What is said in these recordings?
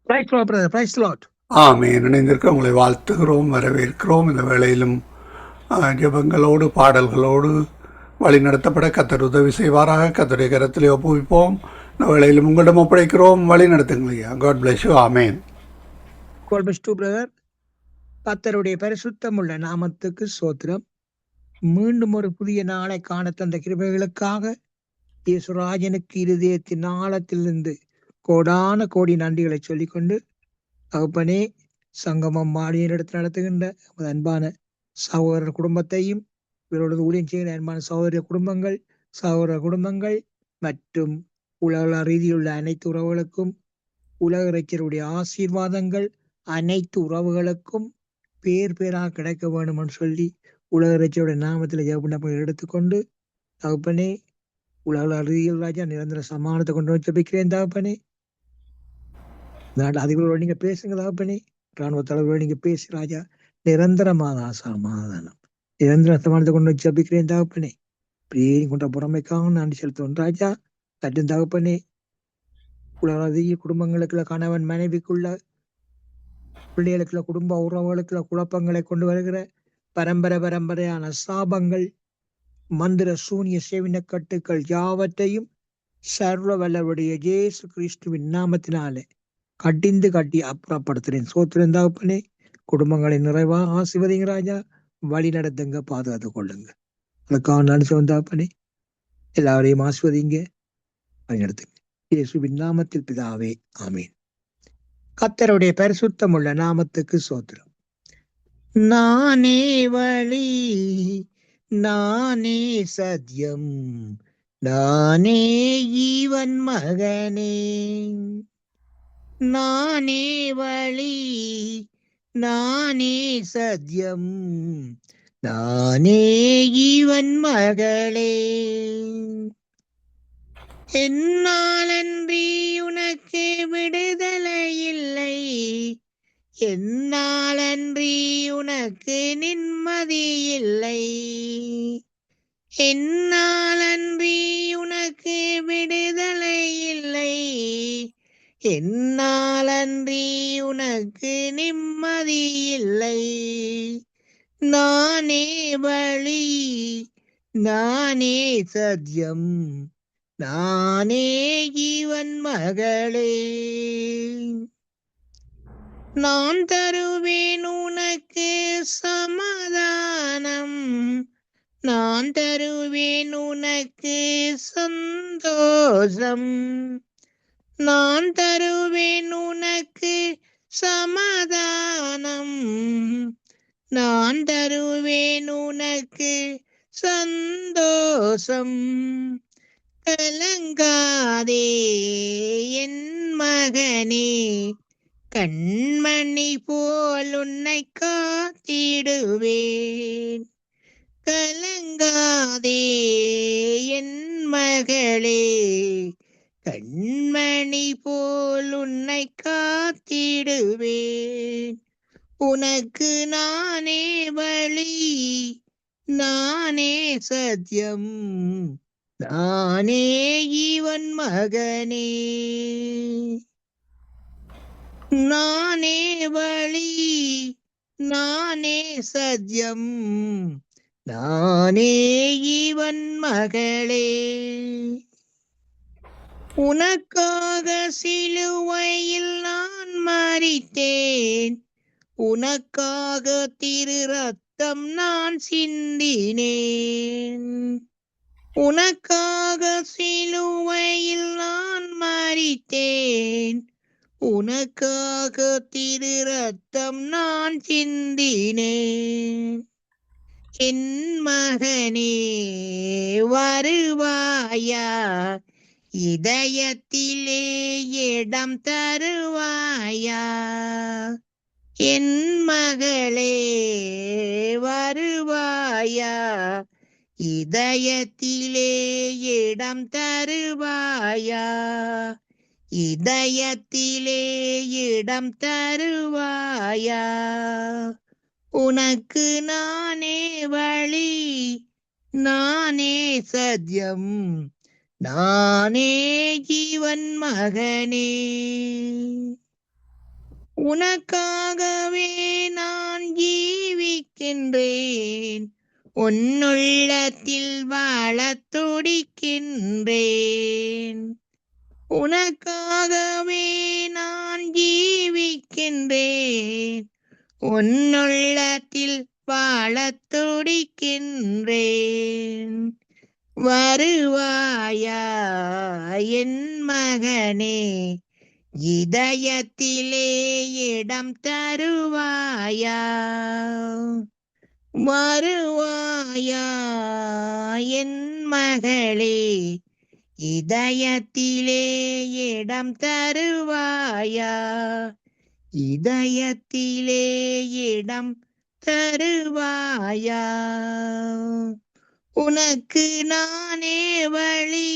Praise Lord, brother. Praise Lord. ஆமென். இணைந்திருக்க உங்களை வாழ்த்துகிறோம், வரவேற்கிறோம். இந்த வேளையிலும் ஜெபங்களோடு பாடல்களோடு வழி நடத்தப்பட கர்த்தர் உதவி செய்வாராக. கர்த்தருடைய கரத்திலே ஒப்புவிப்போம். இந்த வேளையிலும் உங்களிடம் ஒப்படைக்கிறோம், வழி நடத்துங்களையா. God bless you. Amen. God bless you, brother. கர்த்தருடைய பரிசுத்தமுள்ள நாமத்துக்கு ஸ்தோத்திரம். மீண்டும் ஒரு புதிய நாளை காண தந்த கிருபைகளுக்காக இயேசுராஜனுக்கு இருதயத்தின் ஆழத்திலிருந்து கோடான கோடி நன்றிகளை சொல்லிக்கொண்டு, தகப்பனே, சங்கமம் மாடியின் இடத்தில் நடத்துகின்ற நமது அன்பான சகோதரர் குடும்பத்தையும் இவரோடு ஊழியம் செய்கிற அன்பான சகோதர குடும்பங்கள் மற்றும் உலக ரீதியிலுள்ள அனைத்து உறவுகளுக்கும், உலக இறைச்சருடைய ஆசீர்வாதங்கள் அனைத்து உறவுகளுக்கும் பேர் பேராக கிடைக்க வேண்டும் என்று சொல்லி உலக இறைச்சியோட நாமத்தில் ஜெபம் எடுத்துக்கொண்டு, தகப்பனே, உலக ரீதியில் ராஜா நிரந்தர சமாதானத்தை கொண்டு வந்து ஜெபிக்கிறேன். தகப்பனே, நாட்டு அதிகளோடு நீங்க பேசுங்க. தகப்பனே, ராணுவ தலைவரோடு நீங்க பேசி ராஜா நிரந்தரமான சமாதானம், நிரந்தர சமாதானத்தை கொண்டு வந்து ஜெபிக்கிறேன். தகப்பனே, பிரியே கொண்ட புறமைக்காக நன்றி செலுத்துவோம் ராஜா. தட்டும் தகப்பனே, உலக ரீதிய குடும்பங்களுக்குள்ள, கணவன் மனைவிக்குள்ள, பிள்ளைகளுக்குள்ள, குடும்ப உறவுகளுக்குள்ள குழப்பங்களை கொண்டு வருகிற பரம்பரையான சாபங்கள், மந்திர சூனிய சேவின கட்டுக்கள் யாவற்றையும் சர்வ வல்லவருடைய இயேசு கிறிஸ்துவின் நாமத்தினாலே கட்டி அப்புறப்படுத்துறேன். சோத்திரம் தகப்பனே, குடும்பங்களை நிறைவாக ஆசீர்வதிங்க ராஜா. வழி நடத்துங்க, பாதுகாத்து கொள்ளுங்க. அதுக்காக நடிச்சவன் தகப்பனே, எல்லாரையும் ஆசீர்வதிங்க, வழி நடத்துங்க. இயேசுவின் நாமத்தில் பிதாவே, ஆமீன். கர்த்தருடைய பரிசுத்தமுள்ள நாமத்துக்கு சோத்திரம். நானே வழி, நானே சத்தியம், நானே ஜீவன் மகனே. நானே வழி, நானே சத்தியம், நானே ஜீவன் மகளே. என்னாலன்றி உனக்கு விடுதலை இல்லை, என்னாலன்றி உனக்கு நிம்மதி இல்லை, என்னாலன்றி உனக்கு விடுதலை இல்லை, என்னாலன்றி உனக்கு நிம்மதி இல்லை. நானே வழி, நானே சத்தியம், நானே ஜீவன் மகளே. நான் தருவேன் உனக்கு சமாதானம், நான் தருவேன் உனக்கு சந்தோஷம், நான் தருவேன் உனக்கு சமாதானம், நான் தருவேன் உனக்கு சந்தோஷம். கலங்காதே என் மகனே, கண்மணி போல் உன்னை காத்திடுவேன். கலங்காதே என் மகளே, கண்மணி போல் உன்னை காத்திடுவேன். உனக்கு நானே வழி, நானே சத்தியம், நானே ஜீவன் மகனே. நானே வழி, நானே சத்தியம், நானே ஜீவன் மகளே. உனக்காக சிலுவையில் நான் மரித்தேன், உனக்காக திரு ரத்தம் நான் சிந்தினேன். உனக்காக சிலுவையில் நான் மரித்தேன், உனக்காக திரு ரத்தம் நான் சிந்தினேன். என் மகனே வருவாயா, இதயத்திலே இடம் தருவாயா. என் மகளே வருவாயா, இதயத்திலே இடம் தருவாயா, இதயத்திலே இடம் தருவாயா. உனக்கு நானே வழி, நானே சத்தியம், நானே ஜீவன் மகனே. உனக்காகவே நான் ஜீவிக்கின்றேன், உன்னுள்ளத்தில் வாழத் துடிக்கின்றேன். உனக்காகவே நான் ஜீவிக்கின்றேன், உன்னுள்ளத்தில் வாழத் துடிக்கின்றேன். வருவாயா என் மகனே, இதயத்திலே இடம் தருவாயா. வருவாயா என் மகளே, இதயத்திலே இடம் தருவாயா. இதயத்திலே இடம் தருவாயா. உனக்கு நானே வழி,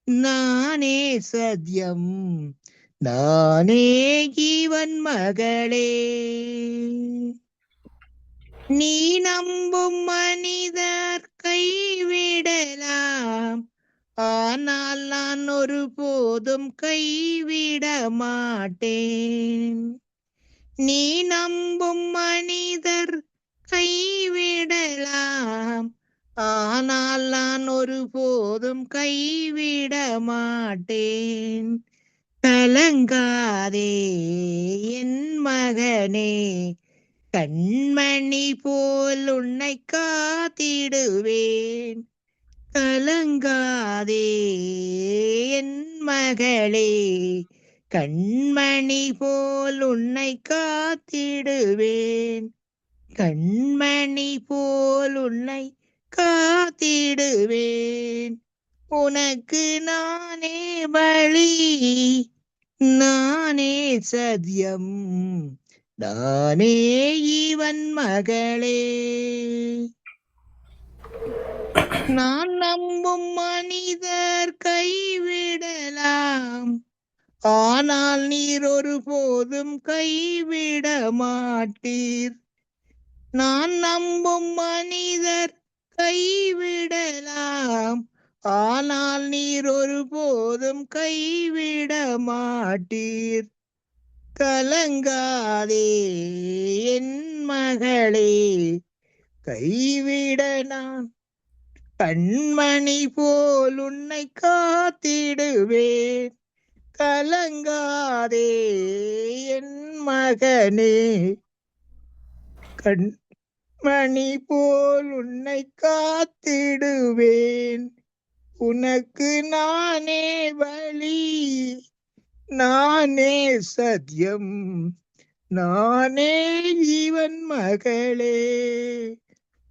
நானே சத்தியம், நானே ஜீவன் மகளே. நீ நம்பும் மனிதர் கைவிடலாம், ஆனால் நான் ஒருபோதும் கைவிட மாட்டேன். நீ நம்பும் மனிதர் கைவிடலாம், ஆனால் நான் ஒருபோதும் கைவிட மாட்டேன். கலங்காதே என் மகனே, கண்மணி போல் உன்னை காத்திடுவேன். கலங்காதே என் மகளே, கண்மணி போல் உன்னை காத்திடுவேன். கண்மணி போல் உன்னை காத்திடுவேன். உனக்கு நானே வழி, நானே சத்தியம், நானே ஜீவன் மகளே. நான் நம்பும் மனிதர் கைவிடலாம், ஆனால் நீர் ஒருபோதும் கைவிட மாட்டீர். நான் நம்பும் மனிதர் கைவிடலாம், ஆனால் நீர் ஒருபோதும் கைவிட மாட்டீர். கலங்காதே என் மகளே, கைவிட நான் கண்மணி போல் உன்னை காத்திடுவேன். கலங்காதே என் மகனே, கண்மணி போல் உன்னை காத்திடுவேன். உனக்கு நானே வழி, நானே சத்தியம், நானே ஜீவன் மகளே.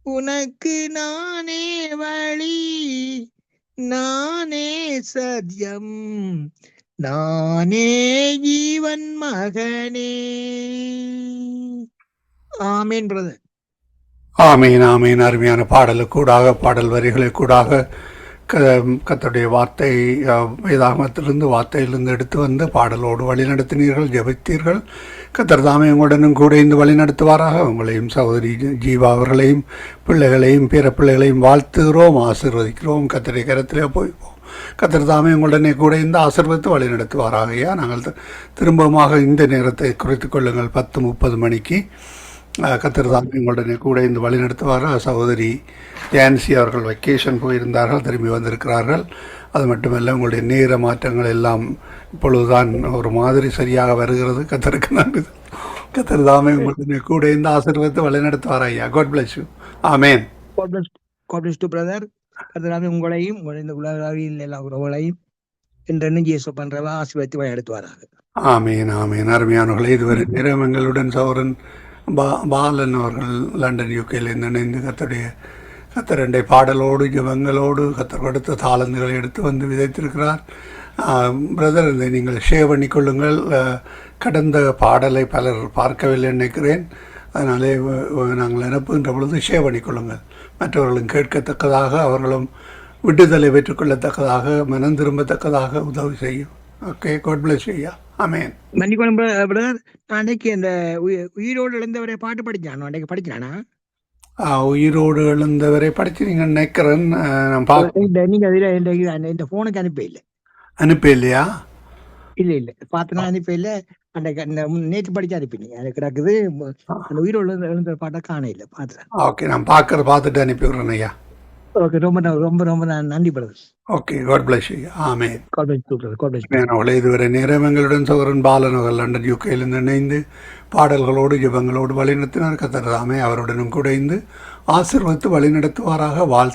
உனக்கு நானே வழி, நானே சத்தியம், நானே ஜீவன் மகனே. ஆமேன் பிரதர். ஆமீன் ஆமீன். அருமையான பாடலுக்கூடாக, பாடல் வரிகளுக்கூடாக கர்த்தருடைய வார்த்தை, வேதாகமத்திலிருந்து வார்த்தையிலிருந்து எடுத்து வந்து பாடலோடு வழிநடத்தினீர்கள், ஜெபித்தீர்கள். கர்த்தர் தாமே உங்களுடனும் கூட இந்த வழிநடத்துவாராக. உங்களையும் சகோதரி ஜீவா அவர்களையும் பிள்ளைகளையும் பிற பிள்ளைகளையும் வாழ்த்துகிறோம், ஆசீர்வதிக்கிறோம். கர்த்தருடைய கரத்திலே போய்ப்போம். கர்த்தர் தாமே உங்களுடனே கூட இந்த ஆசீர்வதித்து வழி நடத்துவாராக. நாங்கள் திரும்பமாக இந்த நேரத்தை குறித்துக் கொள்ளுங்கள். 10:30 மணிக்கு கர்த்தர் தாமே உங்களுடனே கூட இந்த வழி நடத்துவாராக. சகோதரி ஜான்சி அவர்கள் வெக்கேஷன் போயிருந்தார்கள், திரும்பி வந்திருக்கிறார்கள். அது மட்டுமல்ல, உங்களுடைய நேர மாற்றங்கள் எல்லாம் இப்பொழுதுதான் ஒரு மாதிரி சரியாக வருகிறது. கர்த்தருக்கு நன்றி. கர்த்தர் தாமே உங்களுடைய கூட இந்த ஆசீர்வாதத்தை வழி நடத்துவாராய்யா. God bless you. Amen. God bless you brother. கர்த்தர் உங்களையும் இந்த உலகில் எல்லா உறவுகளையும் என்றென்னும் இயேசு பண்றவா ஆசீர்வதித்து வழி நடத்துவாராக. ஆமேன் ஆமேன். அருமையானவர்களே, இதுவரை நேரம் எங்களுடன் சௌரன் பாலன் அவர்கள் லண்டன் யூகேல இணைந்து கர்த்தருடைய பாடலோடு ஜெபங்களோடு கர்த்தர் கொடுத்த தாளந்துகளை எடுத்து வந்து விதைத்திருக்கிறார். பிரதர், இதை நீங்கள் ஷேர் பண்ணிக்கொள்ளுங்கள். கடந்த பாடலை பலர் பார்க்கவில்லை நினைக்கிறேன். அதனாலே நாங்கள் அனுப்புகின்ற பொழுது ஷேர் பண்ணிக்கொள்ளுங்கள். மற்றவர்களும் கேட்கத்தக்கதாக, அவர்களும் விடுதலை பெற்றுக்கொள்ளத்தக்கதாக, மனம் திரும்பத்தக்கதாக உதவி செய்யும். Okay, God bless you. Amen. மன்னிக்கணும் பிரதர், அன்னைக்கு அந்த உயிரோடு இழந்தவரை பாட்டு படிச்சானோ, அன்னைக்கு படிச்சானா? உயிரோடு எழுந்தவரை படிச்சு நீங்கள் நினைக்கிறேன். நீங்க இந்த போனுக்கு அனுப்ப இல்லை. அனுப்ப இல்லையா? இல்ல பார்த்தனா அனுப்ப இல்லை. நேற்று படிச்சு அனுப்பினீங்க எனக்கு கிடக்குது. அந்த உயிரோடு எழுந்த பாட்டை காண இல்லை பார்த்துறேன். ஓகே, நான் பார்த்துட்டு அனுப்பிவிடுறேன் ஐயா. ஓகே, ரொம்ப ரொம்ப ரொம்ப நன்றி brother. Okay, God bless you. Amen. God bless you brother. God bless you. அவளை இதுவரை நேரம் எங்களுடன் சோதரன் பாலனர்கள் லண்டன் யூகேயிலிருந்து இணைந்து பாடல்களோடு ஜெபங்களோடு வழிநடத்தினார். கர்த்தர் தாமே அவருடனும் கூட இருந்து ஆசீர்வதித்து வழிநடத்துவாராக. வாழ்த்து.